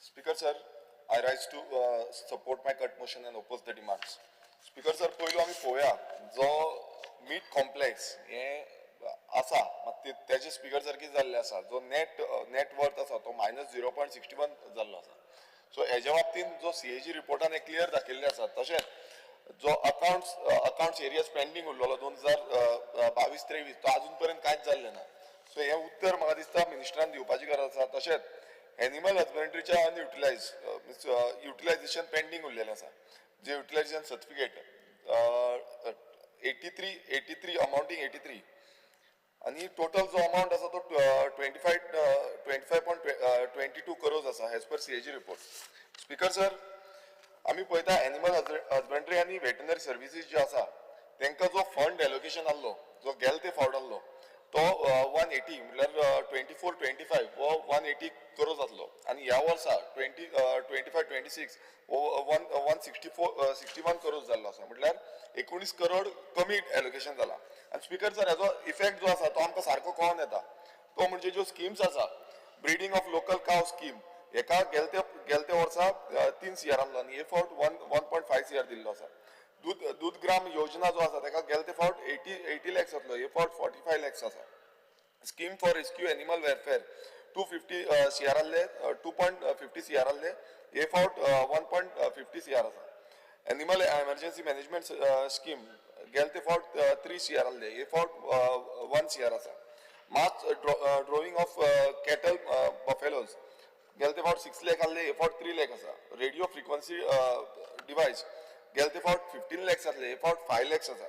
Speaker sir, I rise to support my cut motion and oppose the demands. Speaker sir, पयलो आमी पळोवया जो meet complex हे आसा तेजे स्पीकर सर कितें जाल्ले आसा जो नेट वर्थ आसा तो -0.61 जाल्लो आसा. सो हेज्या बाबतीन जो सीएजी रिपोर्टान हे क्लियर दाखयल्ले आसा तशेंच जो अकाउंट्स एरियाज पेंडिंग उरलेलो 2022-23 तो अजून पर्यंत कांयच जाल्ले ना. सो हे उत्तर म्हाका दिसता मिनिस्टरान दिवपाची गरज आसा. तशेंच एनिमल हजबंड्रीच्या युटिलायझेशन पेंडिंग उरलेलें आसा. जे युटिलायझेशन सर्टिफिकेट 83 अमाउंटिंग 83 आणि टोटल जो अमाउंट आसा तो 25.22 करोज आसा as per CAG report. Speaker sir, आमी पळयता एनिमल हजबंड्री आनी वेटनरी सर्विसीस जे आसा तांकां जो फंड एलोकेशन आसलो जो गेल ते फावट आसलो तो 180 म्हटल्यार 24-25 वो 180 करोज आसलो आणि ह्या वर्सा 25-26 161 करोज जाल्लो आसा. म्हटल्यार 19 करोड कमी एलोकेशन जाला. आणि स्पीकर सर हेजो इफेक्ट जो आसा तो आमकां सारको कळोन येता. तो म्हणजे ज्यो स्किम्स आसा ब्रिडींग ऑफ लोकल काव स्कीम हेका गेलते वर्सा 3 CR आसलो आणि हे फावट 1.5 CR दिल्लो आसा. दूध ग्राम योजना जो आसा ताका गेल ते फावट 80 lakhs आसलो हे फावट 45 lakhs आसा. Scheme for rescue animal welfare 250 CR आहले 2.50 CR आहले हे फावट 1.50 CR आसा. एनिमल एमर्जन्सी मॅनेजमेंट स्कीम गेल ते फावट 3 CR आहले हे फावट 1 CR आसा. मास ड्रॉविंग ऑफ कॅटल बफेलोज गेल ते फावट 6 lakh आहले हे फावट 3 lakh आसा. रेडिओ फ्रिक्वेन्सी डिवाइस गेल ते फावट 15 lakhs आसले हे फावट 5 lakhs आसा.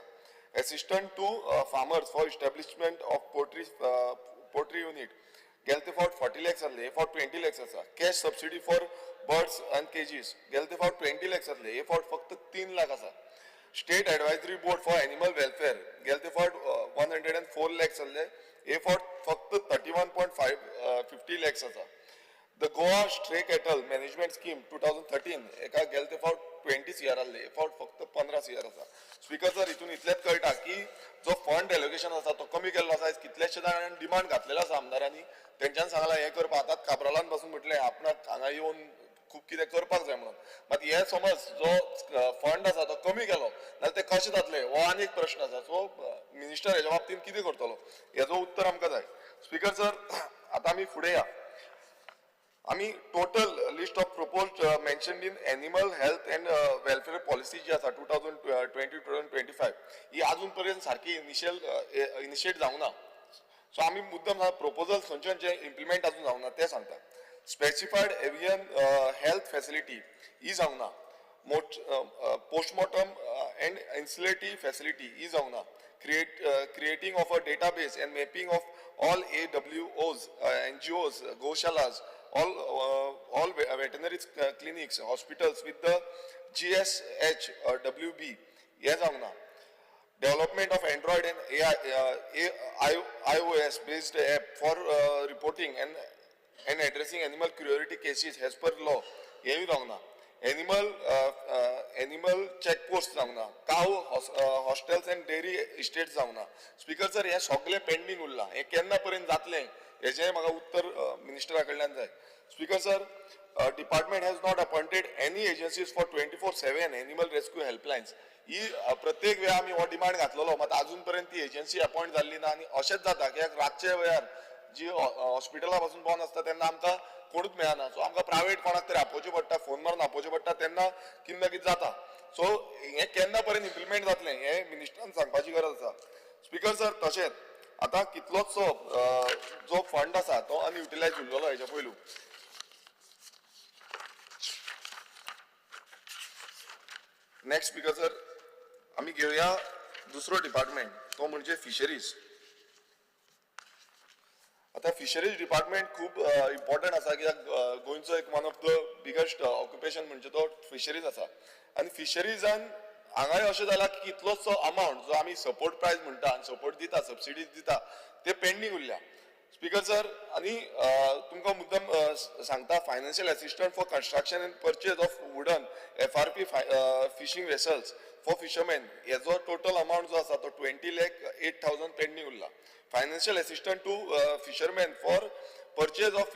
Assistant to farmers for establishment of poultry unit गेल ते फावट 40 lakhs आसले हे फावट 20 lakhs आसा. Cash subsidy for birds and kgs गेल ते फावट 20 lakhs आसले हे फावट फक्त 3 लाख आसा. State advisory board for animal welfare गेल ते फावट 104 lakhs आसले हे फावट फक्त 31.50 lakhs आसा. The Goa stray cattle management scheme 2013 एका गेल ते फावट 20 CR आसले हे फावट फक्त 15 CR आसा. स्पीकर सर, हितून इतलेंच कळटा की जो फंड एलोकेशन आसा तो कमी केल्लो आसा. कितलेशे जाणांनी डिमांड घातलेलो आसा आमदारांनी, तेंच्यान सांगला हे करपाक. आतां काब्रालान बसून म्हटलें आपणाक हांगा येवन खूब कितें करपाक जाय म्हणून. मात हे समज जो फंड आसा तो कमी केलो जाल्यार ते कशें जातले हो आनी एक प्रश्न आसा. सो मिनिस्टर हेच्या बाबतींत कितें करतलो हेजो उत्तर आमकां जाय. स्पीकर सर, आतां आमी फुडें या. आमी total list of proposed mentioned in animal health and welfare policy जी आसा 2020-2025 ही अजून पर्यंत सारकी इनिशिएट जावंक ना. सो आमी मुद्दम प्रपोजल खंयचे इम्प्लिमेंट अजून जावंक ना ते सांगता. स्पेसिफायड एवियन हेल्थ फॅसिलिटी ही जावंक ना. पोस्टमॉर्टम अँड इन्सुलेटी फॅसिलिटी ही जावंक ना. Creating of a database and mapping of all AWOs, NGOs, Goshalas, all veterinary clinics, hospitals with the GSH or WB, yes, Amna. Development of Android and iOS based app for reporting and addressing animal cruelty cases as per law, yes, Amna. Animal checkposts जावना. काव hostels and dairy estates जावना. Speaker sir, हे सगळे pending उरला. हे केन्ना पर्यंत जातले हेचे म्हाका उत्तर मिनिस्टरा कडल्यान जाय. Speaker sir, department has not appointed any agencies for 24/7 animal rescue helplines. ही प्रत्येक वेळा आमी हो डिमांड घातलेलो मात अजून पर्यंत ती एजन्सी अपॉइंट जाल्ली ना. आणि अशेंच जाता की रातचे वेळार जी हॉस्पिटला पासून बंद आसता तेन्ना आमकां कोणूच मेळना. सो आमकां प्रायवेट कोणाक तरी आपोवचें पडटा, फोन मारून आपोवचें पडटा, तेन्ना कितें ना कितें जाता. सो हे केन्ना पर्यंत इम्प्लिमेंट जातलें हे मिनिस्टरान सांगपाची गरज आसा. स्पीकर सर, तशेंच आतां कितलोचो जो फंड आसा तो अनयुटिलायज उरलेलो हेच्या पयलू. नेक्स्ट स्पीकर सर, आमी घेवया दुसरो डिपार्टमेंट, तो म्हणजे फिशरीज. आता फिशरीज डिपार्टमेंट खूप इम्पॉर्टंट आसा कित्याक गोंयचो एक one of the biggest occupation म्हणजे तो फिशरीज आसा. आणि फिशरीजान हांगाय अशें जाला की कितलोसो अमावंट जो आमी सपोर्ट प्रायज म्हणटा आनी सपोर्ट दिता, सबसिडी दिता, ते पेंडींग उरल्या. स्पीकर सर, आणि तुमकां मुद्दम सांगता financial assistant for construction and purchase of wooden FRP fishing vessels for fisherman हेजो टोटल अमावंट जो आसा तो 20,08,000 पेंडींग उरला. Financial assistant to fisherman for purchase of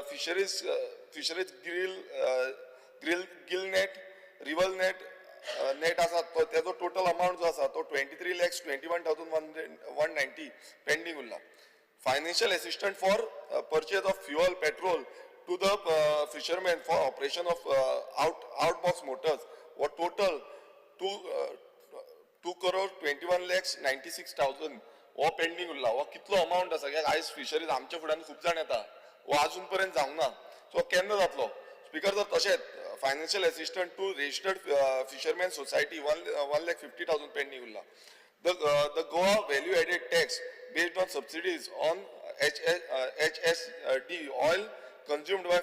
fisheries gill net, rival net, net आसा तो तेजो टोटल अमाउंट जो आसा तो 23,21,190 पेंडिंग उरला. Financial assistance for purchase of fuel, petrol to the fishermen for operation of outbox motors or total 2,21,96,000 हो pending उरला. हो कितलो अमाउंट आसा कित्याक आयज फिशरीज आमच्या फुड्यान खूप जाण येता हो अजून पर्यंत जावंक ना. सो केन्ना जातलो. स्पीकर जर तशेंच financial assistant to registered fisherman society 1,50,000 pending उरला. The Goa value added tax based on subsidies on HSD oil consumed by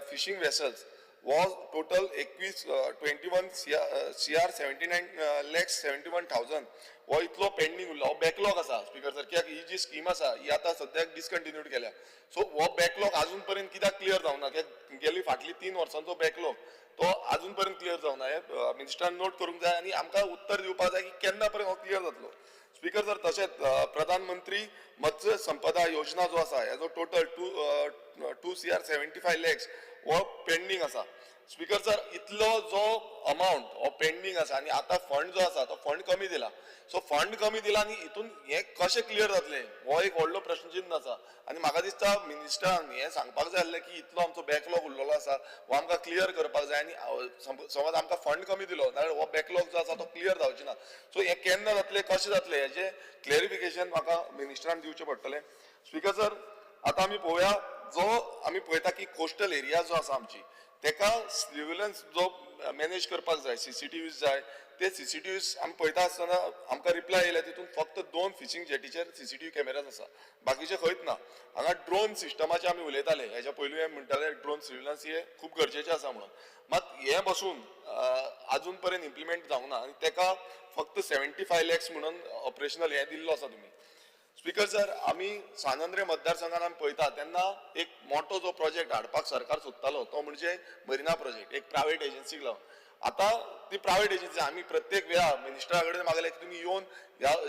fishing vessels was total 21 CR 79,71,000 हो इतलो पेंडिंग उरला. हो बॅकलॉग आसा स्पीकर सर कित्याक ही जी स्कीम आसा ही आतां सद्याक डिस्कंटिन्यूड केल्या. सो हो बॅकलॉग अजून पर्यंत कित्याक क्लियर जावना कित्याक गेली फाटली 3 वर्सांचो बॅकलॉग तो अजून पर्यंत क्लियर जावना. हे मिनिस्टरान नोट करूंक जाय आनी आमकां उत्तर दिवपाक जाय की केन्ना पर्यंत हो क्लियर जातलो. स्पीकर सर तशेंच प्रधानमंत्री मत्स्य संपदा योजना जो आसा हेजो टोटल 2 CR 75 lakhs हो पेंडिंग आसा. स्पीकर सर इतलो जो अमाउंट हो पेंडिंग आसा आनी आतां फंड जो आसा तो फंड कमी दिला. सो फंड कमी दिला आनी हितून हे कशें क्लियर जातले हो एक व्हडलो प्रश्नचिन्ह आसा. आनी म्हाका दिसता मिनिस्टरान हे सांगपाक जाय आसलें की इतलो आमचो बॅकलॉग उरलेलो आसा हो आमकां क्लियर करपाक जाय आनी समज आमकां फंड कमी दिलो नाल्यार हो बॅकलॉग जो आसा तो क्लियर जावचे ना. सो हे केन्ना जातले कशें जातले हेजे क्लॅरिफिकेशन म्हाका मिनिस्टरान दिवचें पडटलें. स्पीकर सर आतां आमी पळोवया जो आमी पळयता की कोस्टल एरिया जो आसा आमची तेका सर्विलन्स जो मॅनेज करपाक जाय CCTVs जाय ते CCTVs आमी पळयता आसतना आमकां रिप्लाय येयल्या तितून फक्त 2 फिशींग जेटीचेर CCTV कॅमेराज आसा बाकीचे खंयच ना. हांगा ड्रोन सिस्टमाचे आमी उलयताले हेच्या पयलीं हे म्हणटाले ड्रोन सर्विलन्स हे खूब गरजेचे आसा म्हणून मात हे बसून अजून पर्यंत इम्प्लिमेंट जावंक ना आनी तेका फक्त 75 lakhs म्हणून ऑपरेशनल हे दिल्लो आसा तुमी. स्पीकर सर आमी सानंद्रे मतदारसंघात आमी पळयता तेन्ना एक मोठो जो प्रोजेक्ट हाडपाक सरकार सोदतालो तो म्हणजे मरिना प्रोजेक्ट एक प्रायव्हेट एजन्सीक लावन. आता ती प्रायव्हेट एजन्सी आमी प्रत्येक वेळा मिनिस्टरा कडेन मागले की तुमी येवन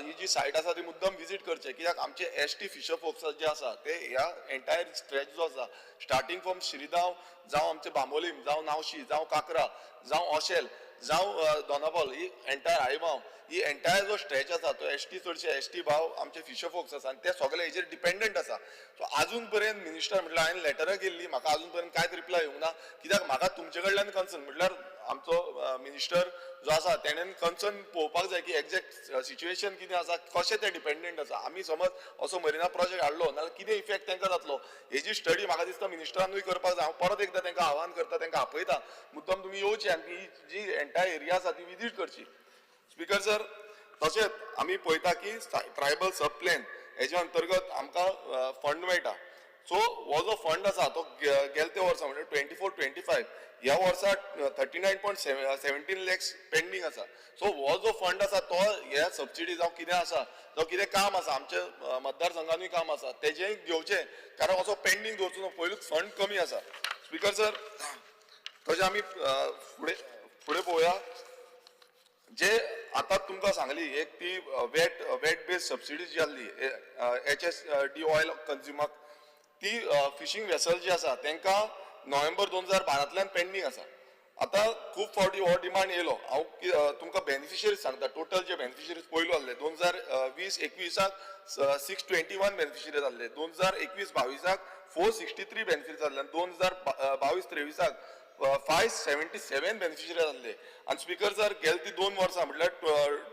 ही जी सायट आसा ती मुद्दम विजीट करचे कित्याक आमचे ST फिशर फोक्स जे आसा ते ह्या एंटायर स्ट्रेच जो आसा स्टार्टिंग फ्रॉम श्रीगांव जावं आमचे बांबोलीम जावं नावशी जावं काकरा जावं ऑशेल जावं दोनापावल ही एंटायर आळीबाव ही एंटायर जो स्ट्रेच आसा तो ST चडशे ST भाव आमचे फिशर फोक्स आसा आनी ते सगळे हेजेर डिपेंडंट आसा. सो अजून पर्यंत मिनिस्टर म्हटल्यार हांवें लेटरां केल्ली म्हाका अजून पर्यंत कांयच रिप्लाय येवंक ना कित्याक म्हाका तुमचे कडल्यान कन्सर्न म्हटल्यार आमचो मिनिस्टर जो आसा तेणेन कन्सर्न पळोवपाक जाय की एक्झॅक्ट सिच्युएशन कितें आसा कशें ते डिपेंडंट आसा. आमी समज असो मरिना प्रोजेक्ट हाडलो नाल्यार कितें इफेक्ट तांकां जातलो हेजी स्टडी म्हाका दिसता मिनिस्टरानूय करपाक जाय. हांव परत एकदां तांकां आव्हान करता तांकां आपयता मुद्दम तुमी येवचे आनी ही जी एंटायर एरिया आसा ती विजीट करची. स्पीकर सर तशेंच आमी पळयता की ट्रायबल सब प्लॅन हेज्या अंतर्गत आमकां फंड मेळटा. सो हो जो फंड आसा तो गेल्या वर्सा म्हणजे 24-25 ह्या वर्सा 39.17 lakhs पेंडींग आसा. सो हो जो फंड आसा तो ह्या सबसिडी जावं कितें आसा जावं कितें काम आसा आमच्या मतदारसंघानूय काम आसा तेजेंय घेवचें कारण असो पेंडींग दवरचो न्हू पयलूच फंड कमी आसा. स्पीकर सर तशें आमी फुडें पळोवया जे आतां तुमकां सांगली एक ती वेट बेस्ड सबसिडी जी आसली HSD ऑयल कंज्युमर ती फिशींग वेसल जी आसा तांकां नोव्हेंबर 2012 पेंडींग आसा. आतां खूब फावटी हो डिमांड येयलो हांव तुमकां बेनिफिशरीज सांगता टोटल जे बेनिफिशरीज पयलू आहले 2020-21 621 बेनिफिशरीज आहले 2021-22 463 बेनिफिशरीज आहले 2022-23 577 बेनिफिशरीज आहले. आनी स्पीकर सर गेल ती 2 वर्सां म्हटल्यार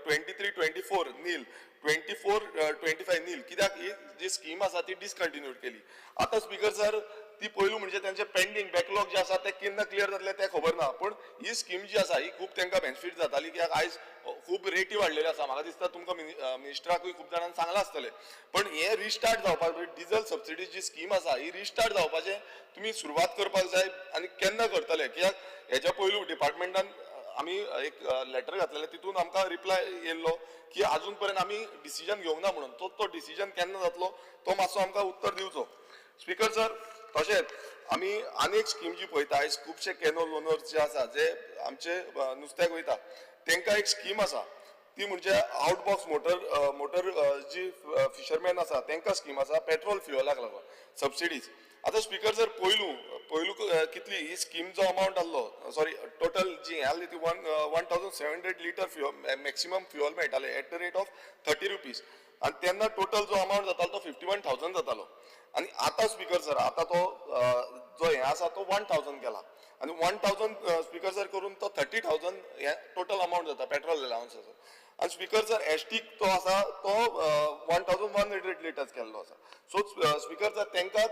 23-24 नील 24-25 नील कित्याक ही जी स्कीम आसा ती डिस्कंटिन्यूड केली. आतां स्पीकर सर ती पयलू म्हणजे त्यांचे पेंडींग बॅकलॉग जे आसा ते केन्ना क्लियर जातले ते खबर ना पूण ही स्कीम जी आसा ही खूब तांकां बेनिफीट जाताली कित्याक आयज खूब रेटी वाडलेली आसा. म्हाका दिसता तुमकां मिनिस्टराकूय खूब जाणांनी सांगलां आसतलें पण हे रिस्टार्ट जावपाक डिझल सबसिडी जी स्कीम आसा ही रिस्टार्ट जावपाचें तुमी सुरवात करपाक जाय आनी केन्ना करतले कित्याक हेच्या पयलू डिपार्टमेंटान आमी एक लेटर घातलेलें तितून आमकां रिप्लाय येयल्लो की अजून पर्यंत आमी डिसिजन घेवंक ना म्हणून तो डिसिजन केन्ना जातलो तो मातसो आमकां उत्तर दिवचो. स्पीकर सर तशेंच आमी आनी एक स्कीम जी पळयता आयज खुबशे कॅनोल ओनर्स जे आसा जे आमचे नुस्त्याक वयता तांकां एक स्कीम आसा ती म्हणजे आउटबॉक्स मोटर जी फिशरमॅन आसा तांकां स्कीम आसा पेट्रोल फ्युअलाक लागून सबसिडीज. आता स्पीकर सर पयलू कितली ही स्कीम जो अमाउंट आसलो सॉरी टोटल जी हे आसली ती 1700 लिटर फ्युअल मॅक्सिमम फ्युअल मेळटाले at the rate of 30 rupees आणि तेन्ना टोटल जो अमाउंट जातालो तो 51,000 जातालो आणि आता स्पीकर सर आता तो जो हे आसा तो 1,000 केला आणि 1,000 स्पीकर सर करून तो 30,000 हे टोटल अमाउंट जाता पेट्रोल अलाउन्साचो आणि स्पीकर सर एसटीक तो आसा तो 1,100 लिटर्स केल्लो आसा सो स्पीकर सर तांकां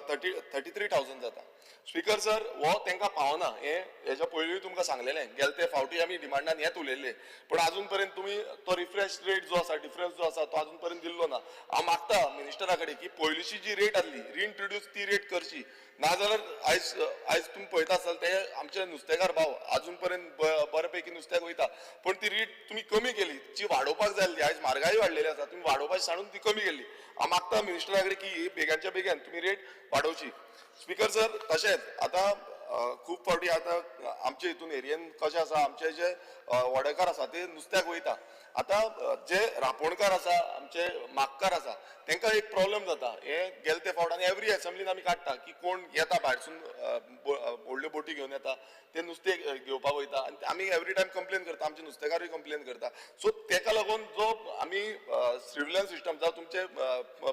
33,000 जाता स्पीकर सर हो तांकां पावना हेच्या पयलीं तुमकां सांगलेलें गेले ते फावटी आमी डिमांडान हेच उलयल्ले पण अजून पर्यंत तुम्ही तो रिफ्रेश रेट जो आसा डिफरन्स जो आसा तो अजून पर्यंत दिल्लो ना हांव मागता मिनिस्टरा कडेन की पयलींची जी रेट आसली रिइंट्रोड्यूस ती रेट करची नाजाल्यार आयज तुम्ही पळयता आसतले ते आमचे नुस्तेकार भाव अजून पर्यंत बऱ्यापैकी नुस्त्याक वयता पण ती रेट तुम्ही कमी केली जी वाडोवपाक जाय आसली आयज म्हारगाय वाडलेली आसा तुम्ही वाडोवपाची सांडून ती कमी केली हांव मागता मिनिस्टरा कडेन की बेगांच्या बेगीन तुम्ही रेट वाडोवची स्पीकर सर तशेंच आता खूब फावटी आता आमच्या हितून एरियेन कशें आसा आमचे जे वडेकार आसा ते नुस्त्याक वयता आता जे रापणकार आसा आमचे मागकार आसा तांकां एक प्रॉब्लेम जाता हे गेले ते फावट आनी एवरी असेंब्लीन आमी काडटा की कोण येता भायरसून व्हडल्यो बोटी घेवन येता ते नुस्तें घेवपाक वयता आनी आमी एवरी टायम कंप्लेन करता आमचे नुस्तेकारूय कंप्लेन करता सो तेका लागून जो आमी सर्विलन्स सिस्टम जावं तुमचे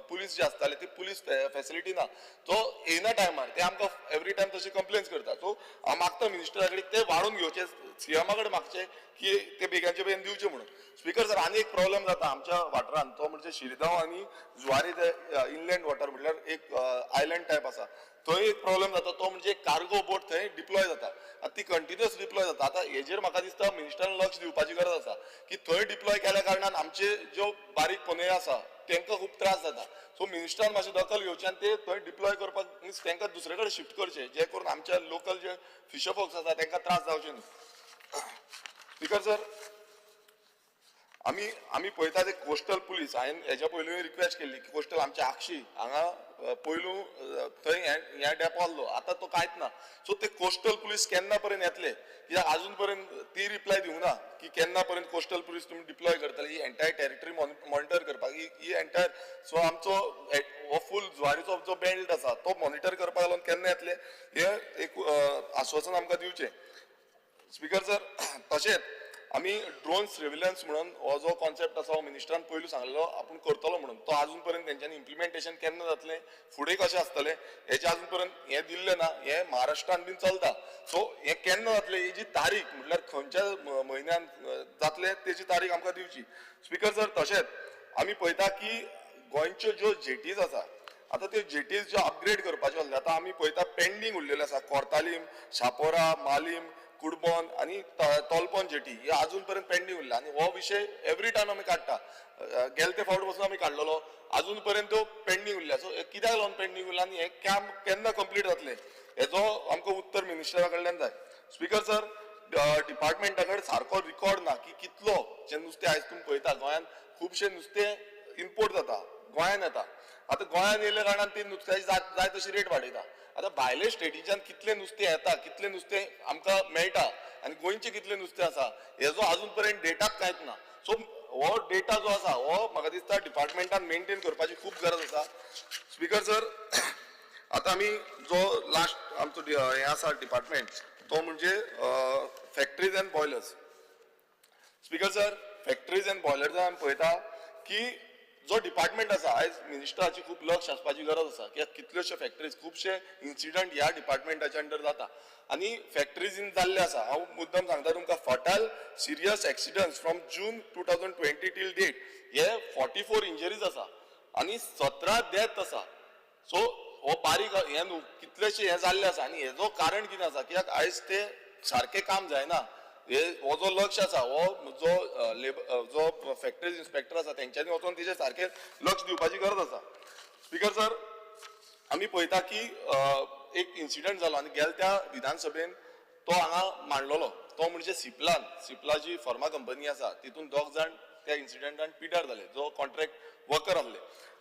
पुलीस जे आसताले ती पुलीस फेसिलिटी ना तो येना टायमार ते आमकां एवरी टायम तशें कंप्लेन्स करता सो हांव मागता मिनिस्टरा कडेन ते वाडून घेवचे सीएमा कडेन मागचे की ते बेगांचे बेगीन दिवचे म्हणून स्पीकर सर आनी एक प्रॉब्लेम जाता आमच्या वाठारांत तो म्हणजे शिरगांव आनी जुवारी जे इनलँड वॉटर म्हटल्यार एक आयलँड टायप आसा थंय एक प्रॉब्लेम जाता तो म्हणजे कार्गो बोट थंय डिप्लॉय जाता आतां ती कंटिन्युअस डिप्लॉय जाता आतां हेजेर म्हाका दिसता मिनिस्टरान लक्ष दिवपाची गरज आसा की थंय डिप्लॉय केल्या कारणान आमचे ज्यो बारीक पोनें आसा तांकां खूब त्रास जाता सो मिनिस्टरान मातशी दखल घेवची आनी ते थंय डिप्लॉय करपाक मिन्स तांकां दुसरे कडेन शिफ्ट करचे जे करून आमच्या लोकल जे फिशर फोक्स आसा तांकां त्रास जावचे न्ही स्पीकर सर आमी पळयता ते कोस्टल पुलीस हांवें हेच्या पयलीं रिक्वेस्ट केल्ली की कोस्टल आमच्या आक्षी हांगा पयलू थंय हे डेपो आसलो आतां तो कांयच ना सो ते कोस्टल पुलीस केन्ना पर्यंत येतले कित्याक अजून पर्यंत ती रिप्लाय दिवंक ना की केन्ना पर्यंत कोस्टल पुलीस तुमी डिप्लॉय करतले ही एंटायर टेरिटरी मॉनिटर करपाक ही एंटायर सो आमचो हो फूल जुवारीचो जो बेल्ट आसा तो मॉनिटर करपाक लागून केन्ना येतले हे एक आश्वासन आमकां दिवचें स्पीकर सर तशेंच आमी ड्रोन सर्विलन्स म्हणून हो जो कॉन्सेप्ट आसा हो मिनिस्टरान पयलू सांगलेलो आपूण करतलो म्हणून तो अजून पर्यंत तेंच्यांनी इम्प्लिमेंटेशन केन्ना जातलें फुडें कशें आसतलें हेचे अजून पर्यंत हें दिल्लें ना हें महाराष्ट्रान बीन चलता सो हें केन्ना जातलें हेजी तारीख म्हटल्यार खंयच्या म्हयन्यान जातलें तेजी तारीख आमकां दिवची स्पीकर सर तशेंच आमी पळयता की गोंयच्यो ज्यो जेटीज आसा आतां त्यो जेटीज ज्यो अपग्रेड करपाच्यो आसल्यो आतां आमी पळयता पेंडींग उरलेल्यो आसा कोर्तालीम शापोरा मालीम कुडबॉन आणि तोलपॉन जेटी हे अजून पर्यंत पेंडींग उरला आणि हो विषय एवरी टायम आमी काडटा गेले ते फावट पासून आमी काडलेलो अजून पर्यंत तो पेंडींग उरला सो कित्याक लागून पेंडींग उरला आनी हे काम केन्ना कंप्लीट जातले हेजो आमकां उत्तर मिनिस्टरा कडल्यान जाय स्पीकर सर डिपार्टमेंटा कडेन सारको रिकॉर्ड ना की कितलो जे नुस्तें आयज तुमी पळयता गोंयान खुबशे नुस्तें इम्पोर्ट जाता गोंयान येता आतां गोंयान येयल्या कारणान ती नुस्त्याची जाय तशी रेट वाडयता आतां भायले स्टेटीच्यान कितले नुस्तें येता कितले नुस्तें आमकां मेळटा आनी गोंयचे कितले नुस्तें आसा हेजो अजून पर्यंत डेटाच कांयच ना सो हो डेटा जो आसा हो म्हाका दिसता डिपार्टमेंटान मेंटेन करपाची खूब गरज आसा स्पीकर सर आतां आमी जो लास्ट आमचो हें आसा डिपार्टमेंट तो म्हणजे factories end boilers speaker sir factories end boilers आमी पळयता की जो डिपार्टमेंट आसा आयज मिनिस्टराची खूब लक्ष आसपाची गरज आसा कित्याक कितल्योशो फॅक्टरीज खुबशे इन्सिडंट ह्या डिपार्टमेंटाच्या अंडर जाता आनी फॅक्टरीजीन जाल्ले आसा हांव मुद्दम सांगता तुमकां fatal serious accidents from June 2020 till date हे 44 इंजरीज आसा आनी 17 डेथ आसा सो हो बारीक हे न्हू कितलेशे हे जाल्ले आसा आनी हेजो कारण कितें आसा कित्याक आयज ते सारकें काम जायना हो जो लक्ष आसा हो जो फॅक्टरीज इन्स्पेक्टर आसा तेंच्यांनी वचून तेजे सारखे लक्ष दिवपाची गरज आसा स्पीकर सर आमी पळयता की एक इन्सिडंट जालो आनी गेल्या त्या विधानसभेन तो हांगा मांडलेलो तो म्हणजे सिप्ला जी फर्मा कंपनी आसा तितून 2 जाण त्या इन्सिडंटान पिड्यार जाले जो कॉन्ट्रॅक्ट वर्कर आसले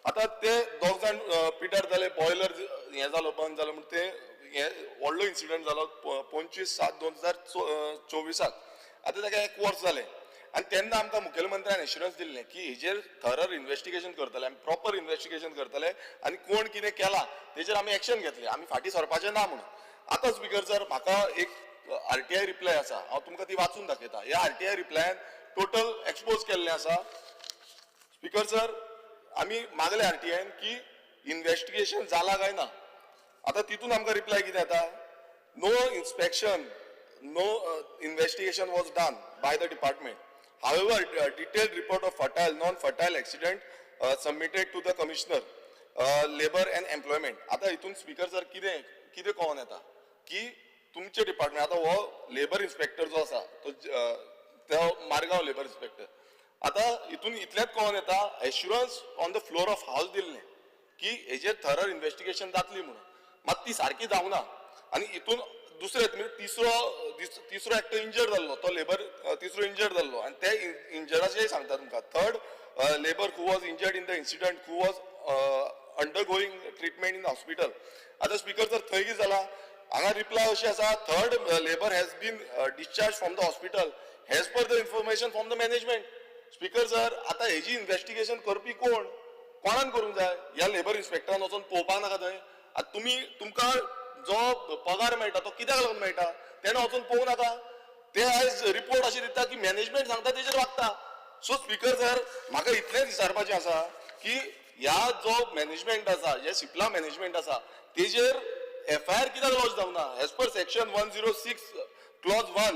आतां ते 2 जाण पिड्यार जाले बॉयलर हें जालो बंद जालो म्हणून ते हे व्हडलो इन्सिडंट जालो 25/7/2024 आतां ताका 1 वर्स जालें आनी तेन्ना आमकां मुखेलमंत्र्यान एश्युरन्स दिल्लें की हेजेर थरर इन्व्हेस्टिगेशन करतले, आमी प्रॉपर इन्व्हेस्टिगेशन करतले आनी कोण कितें केलां तेजेर आमी एक्शन घेतले, आमी फाटीं सरपाचें ना म्हणून. आतां स्पिकर सर म्हाका एक RTI रिप्लाय आसा, हांव तुमकां ती वाचून दाखयता. ह्या RTI रिप्लायान टोटल एक्सपोज केल्लें आसा. स्पिकर सर आमी मागले RTIन की इन्व्हेस्टिगेशन जाला काय ना. आतां तितून आमकां रिप्लाय कितें येता, no inspection, no investigation was done by the department. However, a detailed report of fatal, non-fatal accident submitted to the commissioner, labor and employment. आता इथून स्पीकर सर कितें कोण येता की तुमचे डिपार्टमेंट, आता वो लेबर इन्स्पेक्टर जो आसा तो मारगांव लेबर इन्स्पेक्टर, आता इथून इतलेच कोण येता, assurance on the floor of house दिल्लें की हेजेर थरर इन्व्हेस्टिगेशन जातली म्हणून. मात ती सारकी जावना. आनी इथून दुसरे तिसरो एकटो इंजर्ड जाल्लो, तो लेबर तिसरो इंजर्ड जाल्लो आनी ते इंजर्डाचें सांगता तुमकां. Third labour who was injured in the incident who was undergoing treatment in hospital. आतां स्पीकर सर थंय कितें जालां, हांगा रिप्लाय अशी आसा, third labour has been discharge from the hospital as per the information from the management. Speaker sir आतां हेजी investigation करपी कोणान करूंक जाय? ह्या लेबर इन्स्पेक्टरान वचून पळोवपाक नाका थंय? आतां तुमकां जो पगार मेळटा तो कित्याक लागून मेळटा तेणें वचून पळोवंक नाका? ते आयज रिपोर्ट अशी दिता की मॅनेजमेंट सांगता तेजेर वागता. सो स्पीकर सर म्हाका इतलेंच विचारपाचें आसा की ह्या जो मॅनेजमेंट आसा, जे सिप्ला मॅनेजमेंट आसा, तेजेर FIR कित्याक लॉन्च जावना? As per section 106 clause 1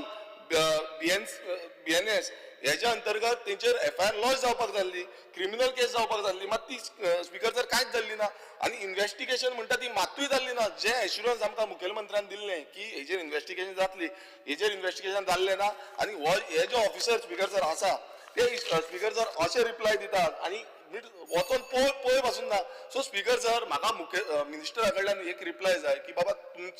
BNS हेच्या अंतर्गत तेंचेर FIR लॉन्च जावपाक जाल्ली, क्रिमिनल केस जावपाक जाल्ली, मात ती स्पीकर सर कांयच जाल्ली ना. आनी इन्व्हेस्टिगेशन म्हणटा ती मातूय जाल्ली ना. जे एश्युरन्स आमकां मुखेलमंत्र्यान दिल्लें की हेजेर इन्व्हेस्टिगेशन जातली, हेजेर इन्व्हेस्टिगेशन जाल्लें ना. आनी हे जे ऑफिसर स्पीकर सर आसा ते स्पीकर सर अशे रिप्लाय दितात आनी वचून पळय पासून ना. सो स्पीकर सर म्हाका मिनिस्टरा कडल्यान एक रिप्लाय जाय की बाबा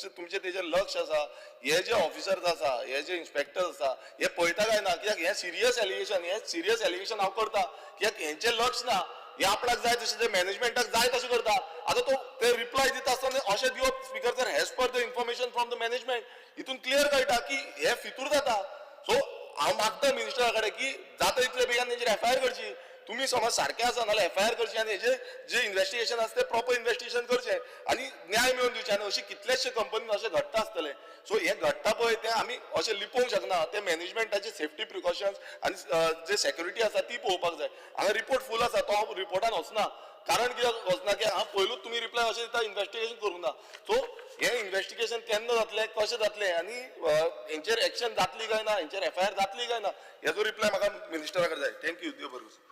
तुमचे तेजेर लक्ष आसा, हे जे ऑफिसर्स आसा, हे जे इन्स्पेक्टर आसा, हे पळयता काय ना? कित्याक हे सिरियस एलिगेशन हांव करता, कित्याक हेंचें लक्ष ना. हे आपल्याक जाय तशें ते मॅनेजमेंटाक जाय तशें करता. आतां ते रिप्लाय दिता आसतना अशें दिवप speaker sir hedge per the information from the management, हितून क्लियर कळटा की हे फितूर जाता. सो हांव मागता मिनिस्टरा कडेन की जाता तितले बेगीन तेंचेर FIR करची. तुम्ही समज सारखे आसा नाल्यार FIR करची आनी हेजे जे इन्व्हेस्टिगेशन आसा ते प्रॉपर इन्व्हेस्टिगेशन करचें आनी न्याय मेळोवन दिवचे. आनी अशी कितलेशे कंपनीन अशें घडटा आसतलें. सो हे घडटा पळय ते आमी अशें लिपोवंक शकना. ते मॅनेजमेंटाचे सेफ्टी प्रिकॉशन्स आनी जे सेक्युरिटी आसा ती पळोवपाक जाय. हांगा रिपोर्ट फूल आसा, तो हांव रिपोर्टान वचना. कारण कित्याक वचना की हांव पयलूच तुमी रिप्लाय अशें दिता इन्व्हेस्टिगेशन करूंक ना. सो हे इन्व्हेस्टिगेशन केन्ना जातलें, कशें जातलें आनी हेंचेर एक्शन जातली काय ना, हेंचेर FIR जातली काय ना, हेजो रिप्लाय म्हाका मिनिस्टरा कडेन जाय. थँक्यू. देव बरें करूं.